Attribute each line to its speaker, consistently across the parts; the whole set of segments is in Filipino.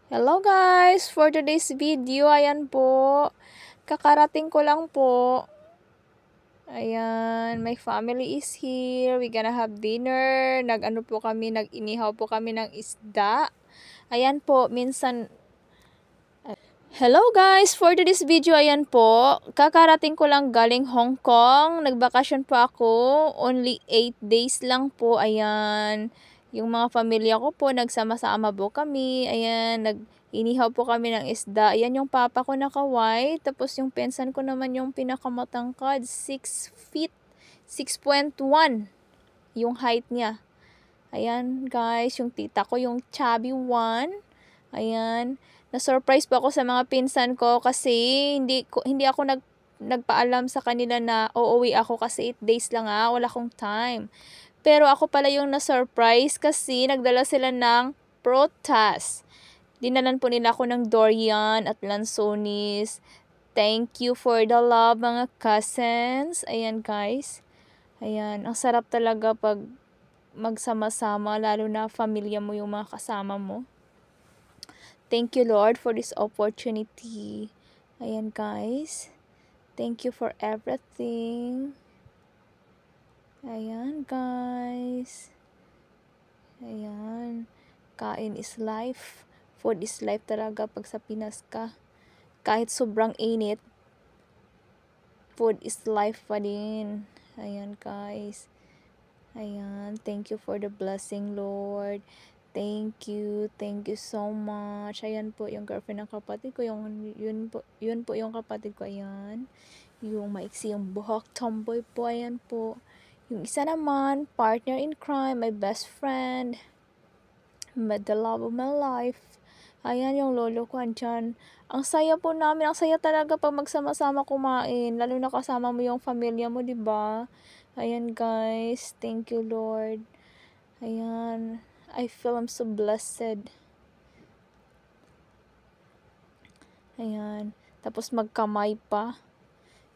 Speaker 1: Hello guys! For today's video, ayan po. Kakarating ko lang po. Ayan, my family is here. We're gonna have dinner. Nag-inihaw po kami ng isda. Ayan po, minsan... Hello guys! For today's video, ayan po. Kakarating ko lang galing Hong Kong. Nagbakasyon po ako. Only 8 days lang po. Ayan. Yung mga pamilya ko po, nagsama-sama po kami. Ayan, inihaw po kami ng isda. Ayan yung papa ko naka-white. Tapos yung pensan ko naman yung pinakamatangkad. 6 feet, 6.1 yung height niya. Ayan guys, yung tita ko, yung chubby one. Ayan. Na-surprise po ako sa mga pinsan ko kasi hindi ako nagpaalam sa kanila na uuwi ako kasi 8 days lang wala akong time. Pero ako pala yung na-surprise kasi nagdala sila ng prutas. Dinalan po nila ako ng durian at lansones. Thank you for the love mga cousins. Ayan guys. Ayan, ang sarap talaga pag magsama-sama, lalo na familia mo yung mga kasama mo. Thank you Lord for this opportunity. Ayan guys. Thank you for everything. Ayan guys. Ayan. Kain is life. Food is life talaga pag sa Pinas ka. Kahit sobrang init, food is life pa din. Ayan guys. Ayan. Thank you for the blessing Lord. Thank you so much. Ayan po yung girlfriend ng kapatid ko, yun po yung kapatid ko, ayan. Yung maiksi yung buhok, tomboy po, ayan po. Yung isa naman, partner in crime, my best friend, the love of my life. Ayan yung lolo ko andyan. Ang saya po namin, ang saya talaga pag magsama-sama kumain, lalo na kasama mo yung pamilya mo, 'di ba? Ayan guys, thank you Lord. Ayan. I feel I'm so blessed. Ayan. Tapos magkamay pa.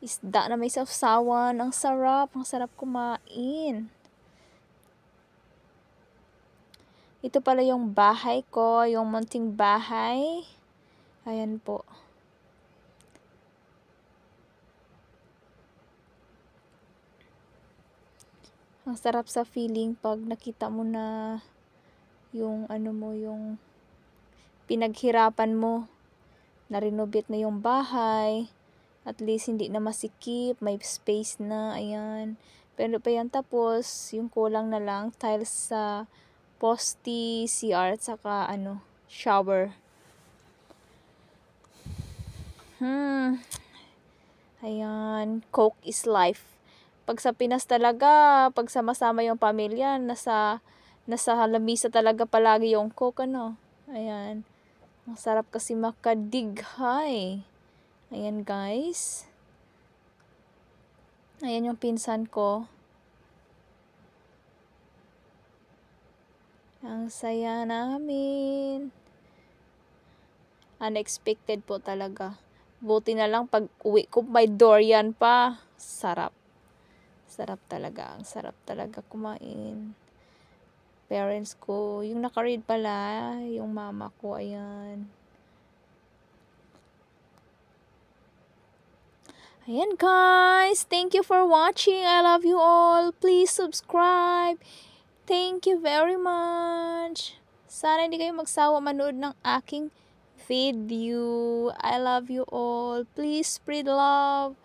Speaker 1: Isda na may sawsawan. Ang sarap kumain. Ito pala yung bahay ko. Yung munting bahay. Ayan po. Ang sarap sa feeling pag nakita mo na yung yung pinaghirapan mo, na-renovate na yung bahay, at least hindi na masikip, may space na, ayan. Pero pa yan tapos, yung kulang na lang, tiles sa poste, CR, at saka shower. Ayan, Coke is life. Pag sa Pinas talaga, pag sama-sama yung pamilya, nasa lamisa talaga palagi yung Coke, Ayan. Ang sarap kasi makadighay. Ayan, guys. Ayan yung pinsan ko. Ang saya namin. Unexpected po talaga. Buti na lang pag uwi ko, may durian pa. Sarap. Sarap talaga. Ang sarap talaga kumain. Parents ko, yung naka-read pala, yung mama ko, ayan. Ayan guys, thank you for watching. I love you all. Please subscribe. Thank you very much. Sana hindi kayo magsawa manood ng aking video. I love you all. Please spread love.